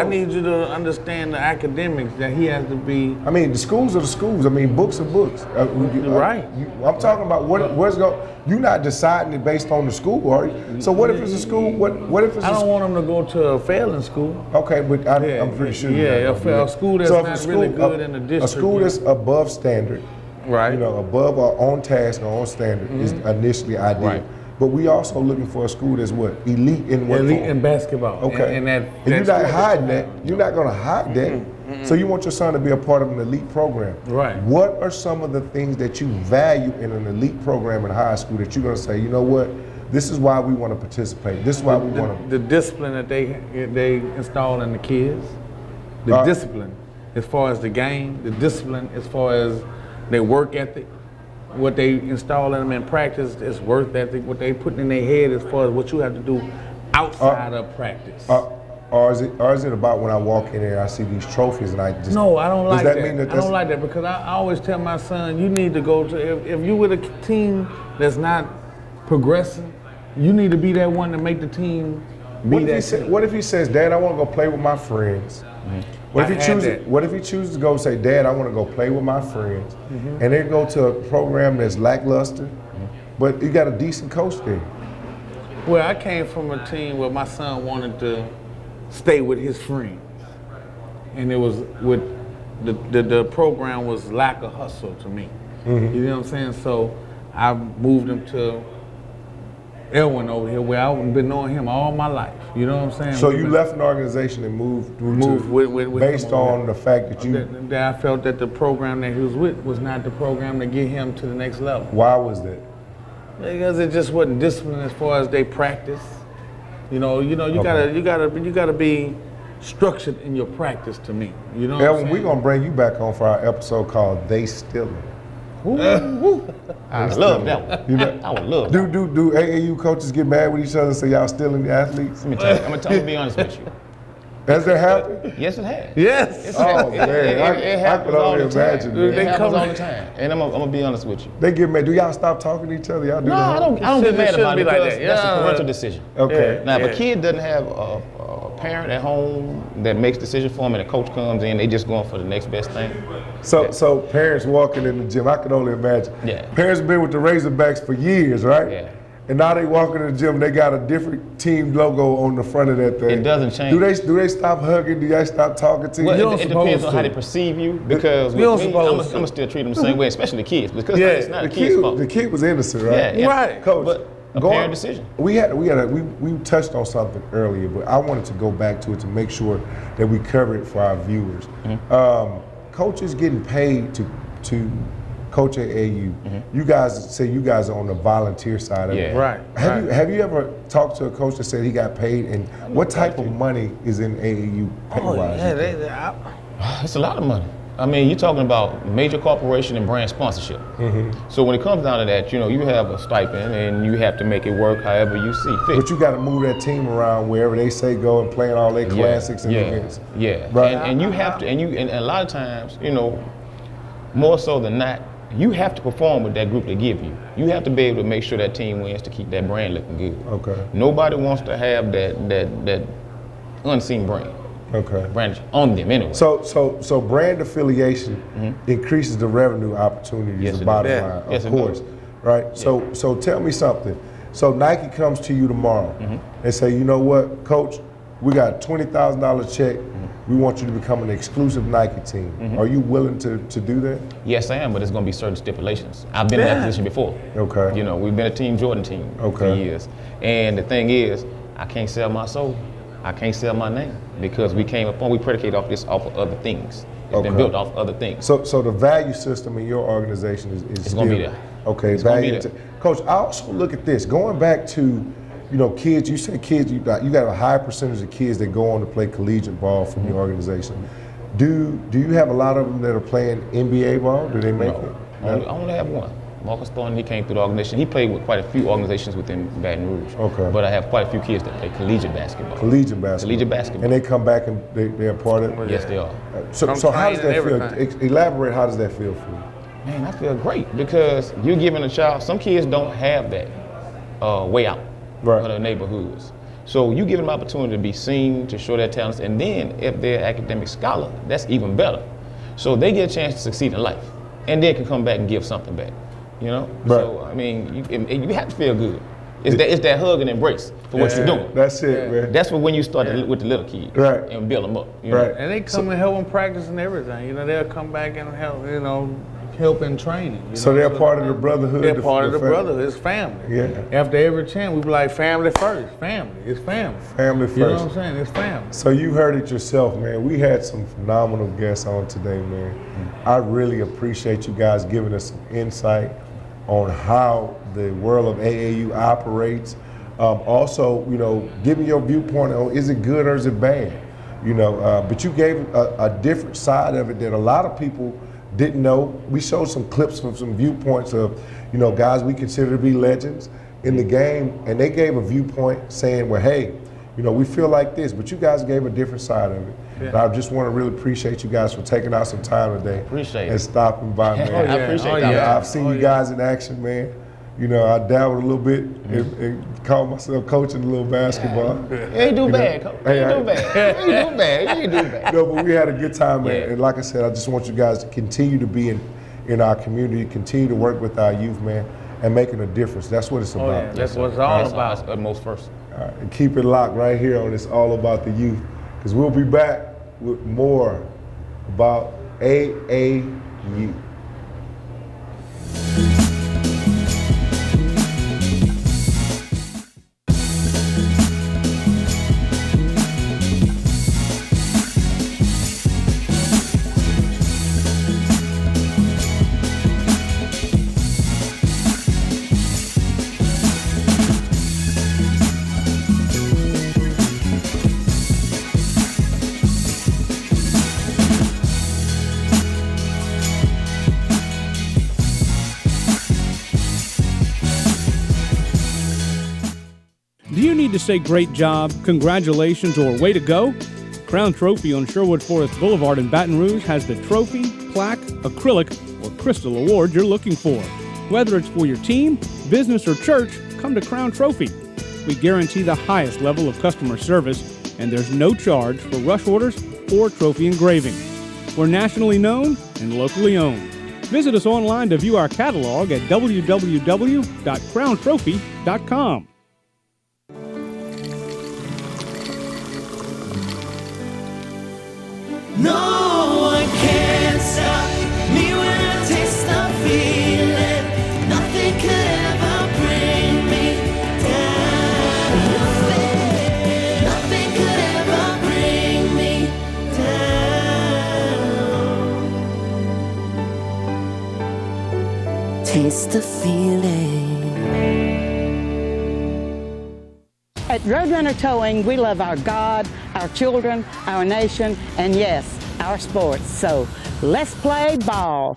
need you to understand the academics that he has to be. I mean, the schools are the schools. I mean, books are books. Right. I'm talking about what's going. You're not deciding it based on the school, are you? So what if it's a school? What if it's? I don't want him to go to a failing school. Okay, but I'm pretty sure. Yeah, a school that's not really good in the district. A school that's above standard. Right. Above our own task, our own standard is initially ideal. Right. But we also looking for a school that's what? Elite in what? Elite in basketball. Okay. And you're not hiding that. You're not going to hide that. Mm-hmm. So you want your son to be a part of an elite program. Right. What are some of the things that you value in an elite program in high school that you're going to say, you know what? This is why we want to participate. This is why we want to. The discipline that they install in the kids. The discipline as far as the game. The discipline as far as their work ethic, what they install in them in practice is work ethic, what they put in their head as far as what you have to do outside of practice. Or is it about when I walk in there and I see these trophies and I just... No, I don't like that. Does that mean that I don't like that because I always tell my son, you need to go to, if you with a team that's not progressing, you need to be that one to make the team be that. What if he says, Dad, I want to go play with my friends? Mm-hmm. What if he chooses to go say, Dad, I want to go play with my friends, and then go to a program that's lackluster, but you got a decent coach there? Well, I came from a team where my son wanted to stay with his friends, and it was with the program was lack of hustle to me. Mm-hmm. You know what I'm saying? So I moved him to Elwyn over here, where I've been knowing him all my life. You know what I'm saying? So you left an organization and moved with based on the fact that you... That I felt that the program that he was with was not the program to get him to the next level. Why was that? Because it just wasn't disciplined as far as they practice. You gotta be structured in your practice to me. You know what I'm saying? We're gonna bring you back on for our episode called They Stealing. I love that one. I would love that. Do AAU coaches get mad with each other and say y'all stealing the athletes? Let me tell you, I'm gonna be honest with you. Has that happened? Yes, it has. Yes. Oh man, it happens all the time. It happens all the time. And I'm gonna be honest with you. They get mad. Do y'all stop talking to each other? Y'all do I don't get mad about it because that's a parental decision. Okay. Now, if a kid doesn't have a parent at home that makes decisions for him and a coach comes in, they just going for the next best thing. So parents walking in the gym, I can only imagine. Yeah. Parents have been with the Razorbacks for years, right? Yeah. And now they walk in the gym, they got a different team logo on the front of that thing. It doesn't change. Do they stop hugging? Do they stop talking to you? Well, it depends on how they perceive you, because with me, I'm gonna still treat them the same way, especially the kids, because it's not the kid's fault. The kid was innocent, right? Yeah. Right. Coach, But a parent decision. We touched on something earlier, but I wanted to go back to it to make sure that we cover it for our viewers. Coaches getting paid to coach at AAU. You guys say you guys are on the volunteer side of it. Right. Have you ever talked to a coach that said he got paid, and what type of money is in AAU pay-wise? It's a lot of money. I mean, you're talking about major corporation and brand sponsorship. So when it comes down to that, you have a stipend and you have to make it work however you see fit. But you got to move that team around wherever they say go and play in all their classics and events. Yeah. Right. And you have to, and a lot of times, more so than not, you have to perform with that group they give you. You have to be able to make sure that team wins to keep that brand looking good. Okay. Nobody wants to have that unseen brand. Okay. Brand on them anyway. So brand affiliation increases the revenue opportunities. Yes, the it bottom does. line, Yes, of it course. does. Right. Yeah. So tell me something. So Nike comes to you tomorrow and say, you know what, Coach, we got a $20,000 check. We want you to become an exclusive Nike team. Are you willing to do that? Yes, I am, but it's going to be certain stipulations. I've been in that position before. Okay. We've been a Team Jordan team for years. And the thing is, I can't sell my soul. I can't sell my name, because we predicate off of other things. It's been built off other things. So the value system in your organization is it's still, going to be there. Okay, it's value. Coach, I also look at this. Going back to, kids, you said kids, you got a high percentage of kids that go on to play collegiate ball from your organization. Do you have a lot of them that are playing NBA ball? Do they make it? I only have one. Marcus Thornton, he came through the organization. He played with quite a few organizations within Baton Rouge. Okay. But I have quite a few kids that play collegiate basketball. Collegiate basketball. And they come back and they're part of it? Yes, they are. So how does that feel? Elaborate, how does that feel for you? Man, I feel great, because you're giving a child, some kids don't have that way out of their neighborhoods. So you give them an opportunity to be seen, to show their talents, and then if they're an academic scholar, that's even better. So they get a chance to succeed in life, and then can come back and give something back. So I mean, you have to feel good. It's that hug and embrace for what you're doing. That's it, man. That's when you start with the little kids, and build them up. Right. And they come and help them practice and everything. They'll come back and help. Help in training. So they're part of the brotherhood. They're part of the brotherhood. It's family. Yeah. After every chant, we be like, family first. Family. It's family. Family first. You know what I'm saying? It's family. So you heard it yourself, man. We had some phenomenal guests on today, man. I really appreciate you guys giving us some insight on how the world of AAU operates. Also, giving your viewpoint on, is it good or is it bad? But you gave a different side of it that a lot of people didn't know. We showed some clips from some viewpoints of, guys we consider to be legends in the game, and they gave a viewpoint saying, well, hey, we feel like this, but you guys gave a different side of it. Yeah. And I just want to really appreciate you guys for taking out some time today. Appreciate it. And stopping by, man. I appreciate that. I've seen you guys in action, man. I dabbled a little bit and called myself coaching a little basketball. You ain't do bad, Coach. You ain't do bad. You ain't do bad. No, but we had a good time, man. And like I said, I just want you guys to continue to be in our community, continue to work with our youth, man, and making a difference. That's what it's about. Yeah, that's what it's all about. That's most first. All right, and keep it locked right here on It's All About the Youth, because we'll be back with more about AAU. Do you need to say great job, congratulations, or way to go? Crown Trophy on Sherwood Forest Boulevard in Baton Rouge has the trophy, plaque, acrylic, or crystal award you're looking for. Whether it's for your team, business, or church, come to Crown Trophy. We guarantee the highest level of customer service, and there's no charge for rush orders or trophy engraving. We're nationally known and locally owned. Visit us online to view our catalog at www.crowntrophy.com. No one can stop me when I taste the feeling. Nothing could ever bring me down. Nothing could ever bring me down. Taste the feeling. At Roadrunner Towing, we love our God, our children, our nation, and yes, our sports. So let's play ball.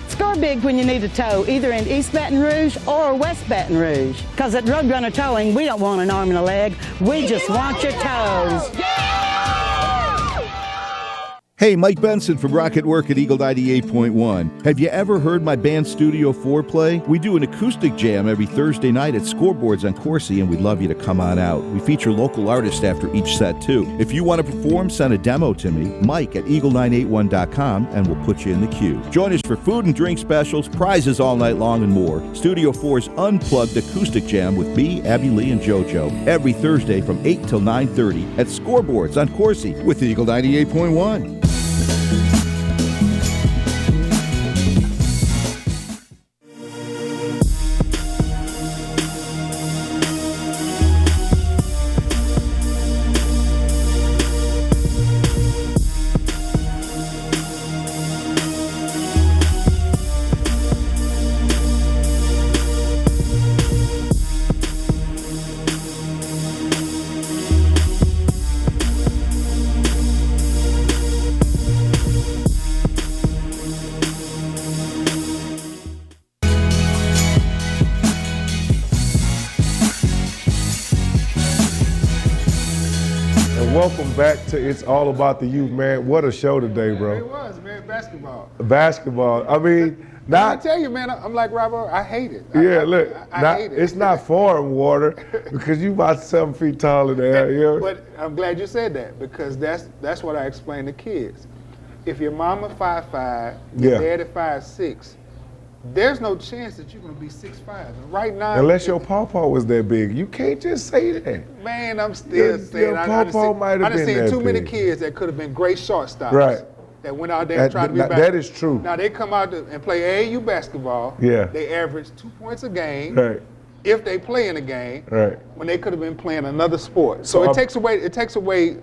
Score big when you need a tow, either in East Baton Rouge or West Baton Rouge. Because at Roadrunner Towing, we don't want an arm and a leg. We just want your toes. Hey, Mike Benson from Rocket Work at Eagle 98.1. Have you ever heard my band Studio 4 play? We do an acoustic jam every Thursday night at Scoreboards on Coursey, and we'd love you to come on out. We feature local artists after each set, too. If you want to perform, send a demo to me, Mike at eagle981.com, and we'll put you in the queue. Join us for food and drink specials, prizes all night long, and more. Studio 4's Unplugged Acoustic Jam with me, Abby Lee, and JoJo every Thursday from 8 till 9:30 at Scoreboards on Coursey with Eagle 98.1. Welcome back to It's All About the Youth, man. What a show today, bro. It was, man. Basketball. Basketball. I mean, I tell you, man, I'm like Robert. I hate it. I hate it. It's not foreign water because you about 7 feet taller than that. You know? But I'm glad you said that because that's what I explain to kids. If your mama 5'5", your daddy 5'6", there's no chance that you're going to be 6'5". And right now, unless your pawpaw was that big, you can't just say that. Man, I'm still saying. Your pawpaw might have been that big. I've seen too many kids that could have been great shortstops. Right. That went out there and tried to be back. That is true. Now they come out and play AAU basketball. Yeah. They average 2 points a game. Right. If they play in a game. Right. When they could have been playing another sport. So it takes away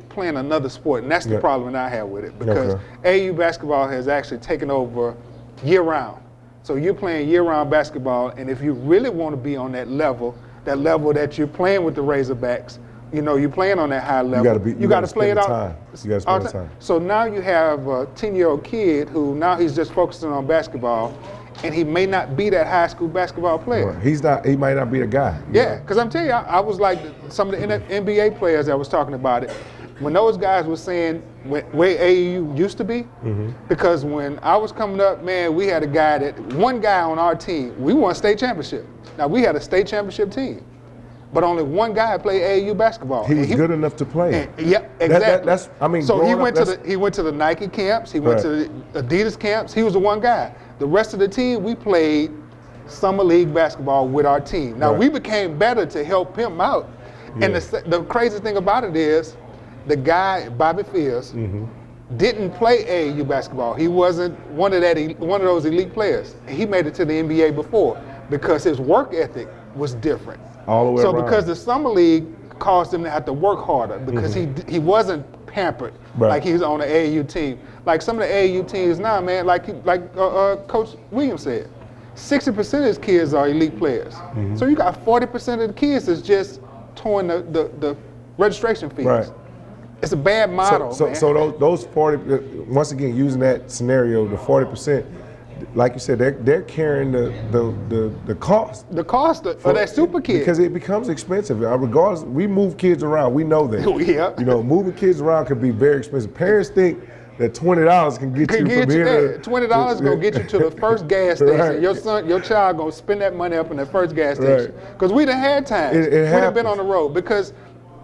playing another sport, and that's the problem that I have with it because AAU basketball has actually taken over year round. So you're playing year-round basketball, and if you really want to be on that level that you're playing with the Razorbacks, you know, you're playing on that high level. You got to play it out. You got to spend the time. So now you have a 10-year-old kid who now he's just focusing on basketball, and he may not be that high school basketball player. Right. He's not. He might not be the guy. Yeah, because I'm telling you, I was like some of the NBA players that was talking about it. When those guys were saying where AAU used to be, because when I was coming up, man, we had one guy on our team. We won state championship. Now we had a state championship team, but only one guy played AAU basketball. He was good enough to play. Yeah, exactly. So he went to the Nike camps. He went to the Adidas camps. He was the one guy. The rest of the team, we played summer league basketball with our team. Now we became better to help him out. Yeah. And the crazy thing about it is, the guy, Bobby Fields, didn't play AAU basketball. He wasn't one of those elite players. He made it to the NBA before because his work ethic was different. All the way around. Because the summer league caused him to have to work harder because he wasn't pampered like he was on the AAU team. Like some of the AAU teams now, man, like Coach Williams said, 60% of his kids are elite players. So you got 40% of the kids that's just towing the registration fees. Right. It's a bad model, man. So those 40, once again, using that scenario, the 40%, like you said, they're carrying the cost. The cost for that super kid. Because it becomes expensive. Regardless, we move kids around. We know that. Yeah. You know, moving kids around can be very expensive. Parents think that $20 can get you from here. $20 gonna get you to the first gas station. Right. Your child gonna spend that money up in the first gas station. Because we done had times. We done been on the road. Because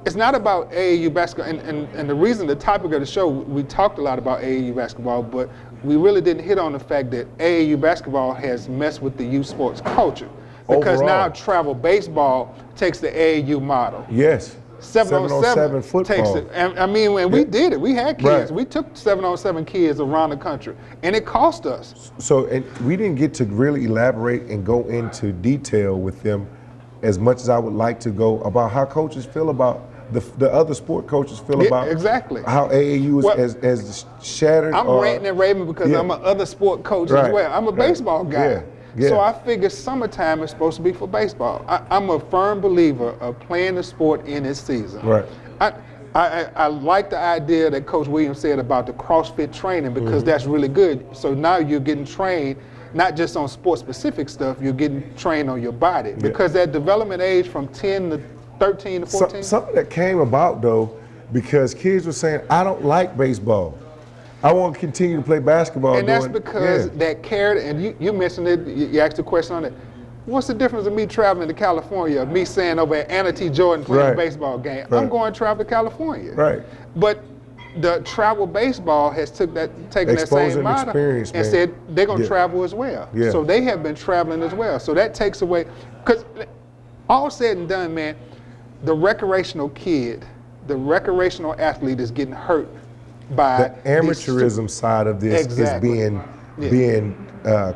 it's not about AAU basketball, and the reason the topic of the show, we talked a lot about AAU basketball, but we really didn't hit on the fact that AAU basketball has messed with the youth sports culture. Because now travel baseball takes the AAU model. Yes. 7-on-7 football. Takes it. And, I mean, when we did it, we had kids. We took 7-on-7 kids around the country, and it cost us. So, and we didn't get to really elaborate and go into detail with them as much as I would like to go about how coaches feel about the other sport coaches feel about exactly how AAU is as shattered. I'm ranting and raving because I'm an other sport coach as well. I'm a baseball guy. So I figure summertime is supposed to be for baseball. I'm a firm believer of playing the sport in its season. Right. I like the idea that Coach Williams said about the CrossFit training because that's really good. So now you're getting trained not just on sport-specific stuff, you're getting trained on your body. Because that development age from 10 to 13 to 14. Something that came about though, because kids were saying, I don't like baseball. I want to continue to play basketball. And that's because that carrot, and you mentioned it, you asked a question on it. What's the difference of me traveling to California, me saying over at Anna T. Jordan playing a baseball game? I'm going to travel to California. Right. But the travel baseball has taken that same model and said they're going to travel as well. So they have been traveling as well. So that takes away, because all said and done, man, the recreational kid, the recreational athlete is getting hurt by the amateurism side of this is being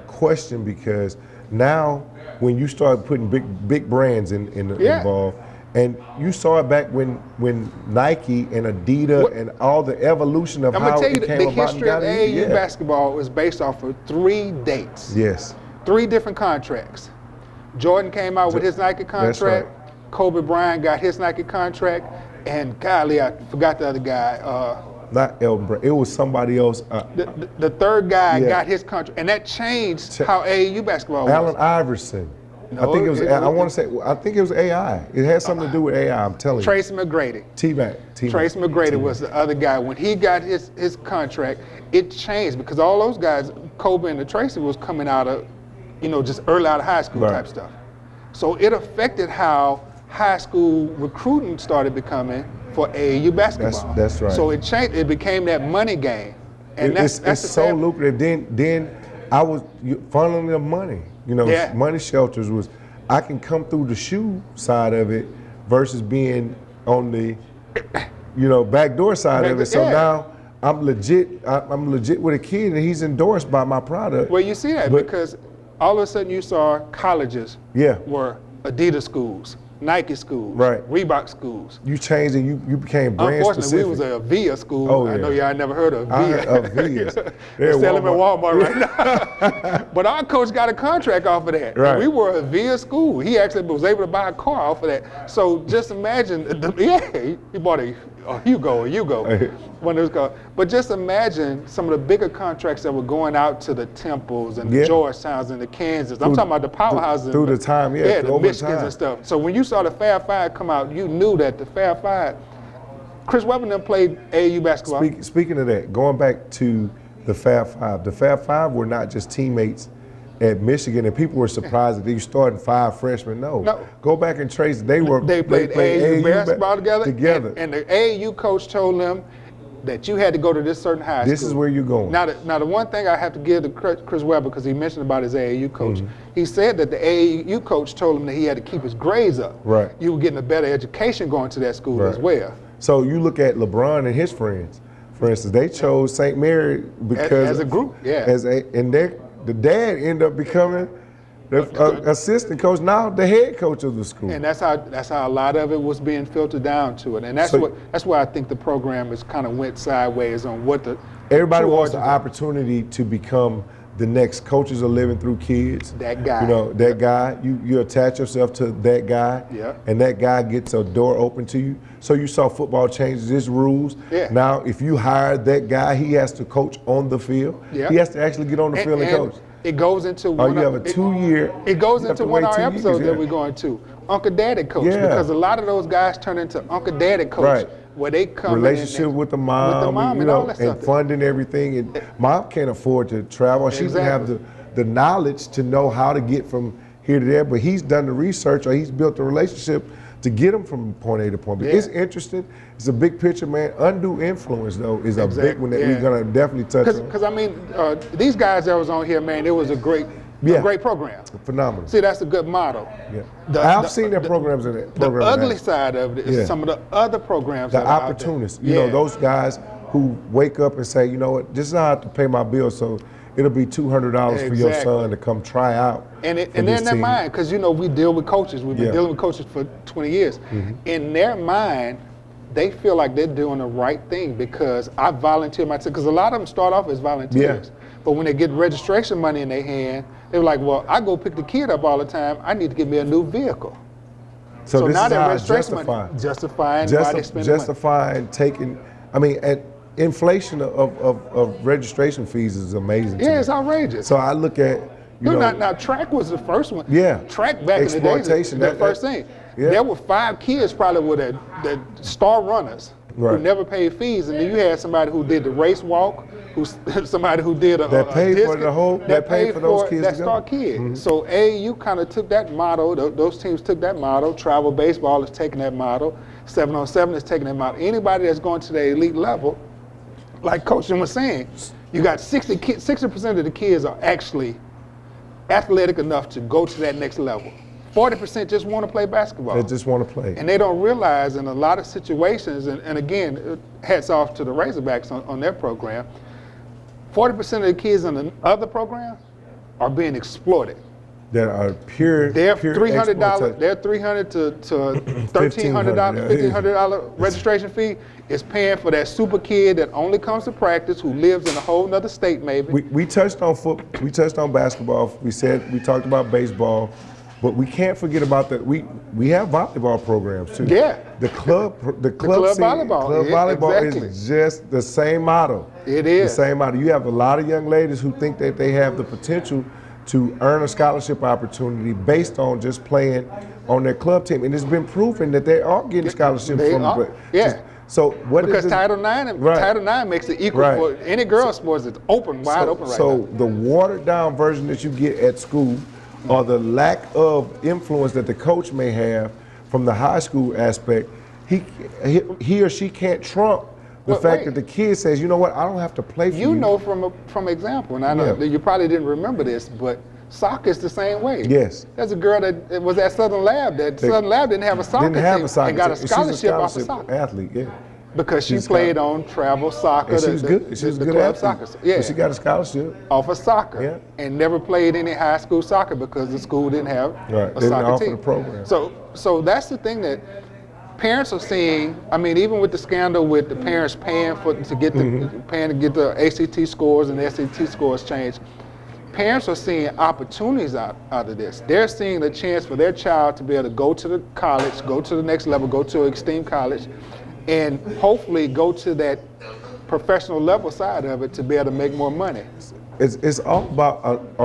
questioned, because now when you start putting big brands involved, and you saw it back when Nike and Adidas and all the evolution of how it came about. The history of AAU basketball is based off of 3 dates. Yes. 3 different contracts. Jordan came out with his Nike contract. Kobe Bryant got his Nike contract, and golly, I forgot the other guy. Not Elton Brand. It was somebody else. The third guy got his contract, and that changed how AAU basketball was. Allen Iverson. No, I think it was. I want to say. I think it was AI. It had something to do with AI. I'm telling you. Tracy McGrady. T-Mac. Tracy McGrady was the other guy. When he got his contract, it changed because all those guys, Kobe and the Tracy, was coming out of, just early out of high school type stuff. So it affected how high school recruiting started becoming for AAU basketball. That's right. So it changed. It became that money game, and it's so lucrative. Then I was funneling the money. Money shelters was, I can come through the shoe side of it versus being on the, backdoor side of it. So now I'm legit. I'm legit with a kid, and he's endorsed by my product. Well, you see that because all of a sudden you saw colleges were Adidas schools, Nike schools, Reebok schools. You changed and you became brand specific. Unfortunately, we was a Via school. Oh, I know y'all never heard of Via. I heard of Vias. They sell them at Walmart right now. But our coach got a contract off of that. Right. We were a Via school. He actually was able to buy a car off of that. So just imagine, he bought a Hugo, one of those cars. But just imagine some of the bigger contracts that were going out to the Temples and the Georgetowns and the Kansas. I'm talking about the powerhouses. Through the time, the Michigans and stuff. So when you saw the Fab Five come out, you knew that the Fab Five, Chris Webber and them played AAU basketball. Speaking of that, going back to the Fab Five were not just teammates at Michigan, and people were surprised that they started 5 freshmen. No. Go back and trace. They played AAU basketball together. And the AAU coach told them that you had to go to this certain high school. This is where you're going. Now the one thing I have to give to Chris Webber, because he mentioned about his AAU coach, he said that the AAU coach told him that he had to keep his grades up. Right. You were getting a better education going to that school as well. So you look at LeBron and his friends. For instance, they chose St. Mary because as a group, the dad ended up becoming the assistant coach, now the head coach of the school. And that's how a lot of it was being filtered down to it. And that's why I think the program has kind of went sideways on what everybody wants the opportunity to become the next coaches are living through kids. That guy. That guy. You attach yourself to that guy, and that guy gets a door open to you. So you saw football changes its rules. Now, if you hire that guy, he has to coach on the field. He has to actually get on the field and coach. It goes into you have a 2-year. It goes into one of our episodes that we're going to. Uncle Daddy coach, because a lot of those guys turn into Uncle Daddy coach where they come relationship in with the mom, and all that and stuff. funding everything. And mom can't afford to travel. She doesn't have the knowledge to know how to get from here to there, but he's done the research or he's built the relationship to get them from point A to point B. Yeah. It's interesting. It's a big picture, man. Undue influence, though, is a big one that we're going to definitely touch on. Because, I mean, these guys that was on here, man, it was a great program. Phenomenal. See, that's a good model. Yeah. I've seen their programs in it. The ugly side of it is some of the other programs the that are opportunists. out there. You know, those guys who wake up and say, you know what, this is how I have to pay my bills, so it'll be $200 for your son to come try out. And they're in their mind, because, you know, we deal with coaches. We've been dealing with coaches for 20 years. In their mind, they feel like they're doing the right thing because I volunteer myself. Because a lot of them start off as volunteers. But when they get registration money in their hand, they're like, well, I go pick the kid up all the time. I need to get me a new vehicle. So this now is that how registration money, justifying why they spend justifying taking, I mean, inflation of registration fees is amazing to me. it's outrageous. So I look at, you know. Now track was the first one. Yeah. Track back in the day, that first thing. There were 5 kids probably with that star runners who never paid fees, and then you had somebody who did the race walk, somebody who did that paid for the whole, that paid for those kids that star kid. So AAU kind of took that model. Those teams took that model. Travel baseball is taking that model. 7-on-7 is taking that model. Anybody that's going to the elite level, like Coach Jim was saying, you got 60% of the kids are actually athletic enough to go to that next level. 40% just want to play basketball. They just want to play. And they don't realize in a lot of situations, and again, hats off to the Razorbacks on their program, 40% of the kids in the other program are being exploited. That are pure. They're pure $300. They're $300 to $1,300, $1,500 registration fee is paying for that super kid that only comes to practice, who lives in a whole nother state, maybe. We touched on football. We touched on basketball. We talked about baseball, but we can't forget about that. We have volleyball programs too. Yeah. The club volleyball. Club volleyball is just the same model. It is the same model. You have a lot of young ladies who think that they have the potential to earn a scholarship opportunity based on just playing on their club team, and it's been proven that they are getting scholarships So what because is Title IX makes it equal for any girls' sports. It's wide open right now. So the watered down version that you get at school, or the lack of influence that the coach may have from the high school aspect, he or she can't trump the fact that the kid says, you know what, I don't have to play for you. You know from example, and I know you probably didn't remember this, but soccer is the same way. Yes. There's a girl that was at Southern Lab. Southern Lab didn't have a soccer team and got a scholarship off of soccer. Athlete, because she played on travel soccer. She was good. She was a good athlete. Soccer. Yeah. But she got a scholarship off of soccer, and never played any high school soccer because the school didn't have a soccer team. The program. So that's the thing that parents are seeing. I mean, even with the scandal with the parents paying to get the ACT scores and the SAT scores changed, parents are seeing opportunities out of this. They're seeing the chance for their child to be able to go to the college, go to the next level, go to an esteemed college, and hopefully go to that professional level side of it to be able to make more money. It's all about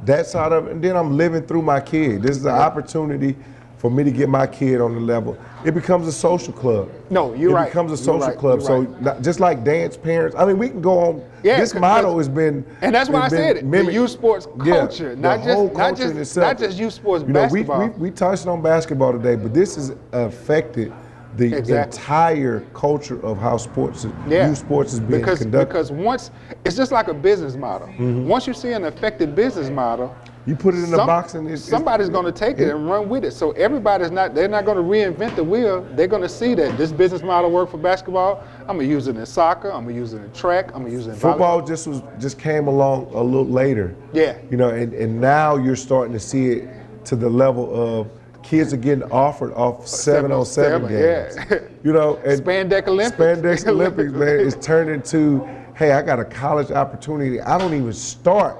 that side of it, and then I'm living through my kid. This is an opportunity for me to get my kid on the level. It becomes a social club. No, you're right. It becomes a social club. So just like dance parents, I mean, we can go on. Yeah, this model has been, and that's why I said it. The youth sports culture, not just youth sports basketball. We touched on basketball today, but this has affected the entire culture of how youth sports is being conducted. Because once, it's just like a business model. Once you see an effective business model, you put it in the box and somebody's going to take it and run with it. So they're not going to reinvent the wheel. They're going to see that this business model worked for basketball. I'm going to use it in soccer. I'm going to use it in track. I'm going to use it in football. Volleyball. just came along a little later. Yeah. You know, and now you're starting to see it to the level of kids are getting offered off 7-on-7 games. Yeah. You know, and Spandex Olympics. Spandex Olympics, man, is turned into, hey, I got a college opportunity. I don't even start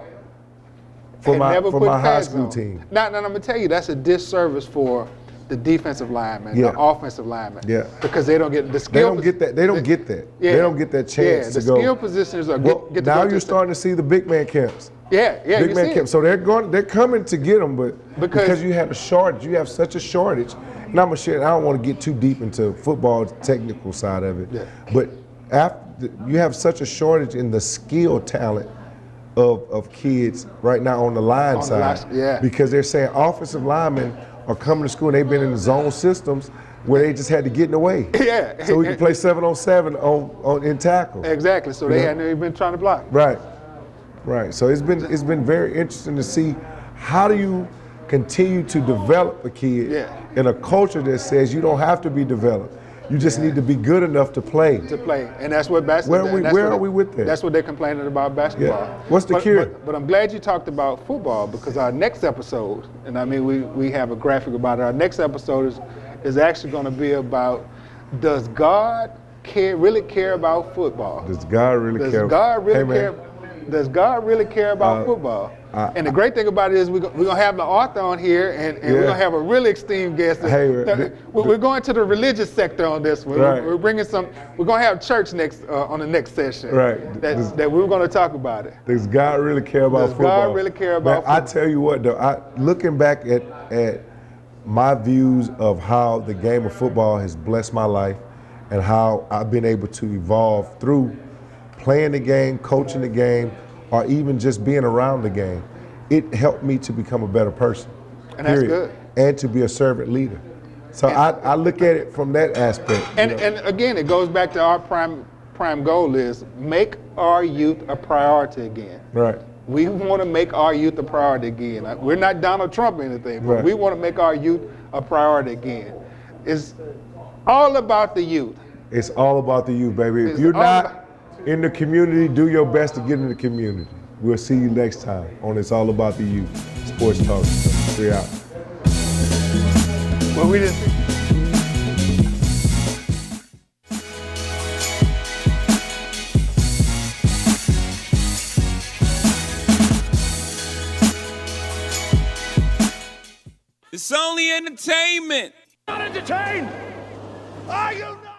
for my high school team. Now, I'm going to tell you, that's a disservice for the defensive linemen, the offensive linemen. Yeah. Because they don't get the skill. They don't get that. They don't get that. Yeah. They don't get that chance to go. The skill positions are get now you're starting to see the big man camps. Big man camps. So they're coming to get them, but because you have a shortage, you have such a shortage, and I'm gonna share. I don't want to get too deep into football technical side of it, but after you have such a shortage in the skill talent of kids right now on the line side, because they're saying offensive linemen are coming to school and they've been in the zone systems where they just had to get in the way. Yeah. So we can play 7-on-7 on in tackle. Exactly. So they hadn't even been trying to block. Right. Right. So it's been very interesting to see how do you continue to develop a kid in a culture that says you don't have to be developed. You just need to be good enough to play. And that's what basketball. Where are we with that? That's what they're complaining about basketball. Yeah. What's the cure? But I'm glad you talked about football, because our next episode, and I mean we have a graphic about it. Our next episode is actually going to be about, does God really care about football? Does God really care? Does God really care about football? And the great thing about it is we're going to have the author on here, and we're going to have a really esteemed guest. We're going to the religious sector on this one. Right. We're bringing we're going to have church next on the next session. Right. That we're going to talk about it. Does God really care about football? Does God really care about football? I tell you what, though, looking back at my views of how the game of football has blessed my life and how I've been able to evolve through playing the game, coaching the game, or even just being around the game, it helped me to become a better person. And that's good. And to be a servant leader. So I look at it from that aspect. And again, it goes back to our prime goal is make our youth a priority again. Right. We want to make our youth a priority again. We're not Donald Trump or anything, but we want to make our youth a priority again. It's all about the youth. It's all about the youth, baby. If you're not in the community, do your best to get in the community. We'll see you next time on It's All About the Youth Sports Talk. 3 out. Well, we just. It's only entertainment. Not entertained. Are you not?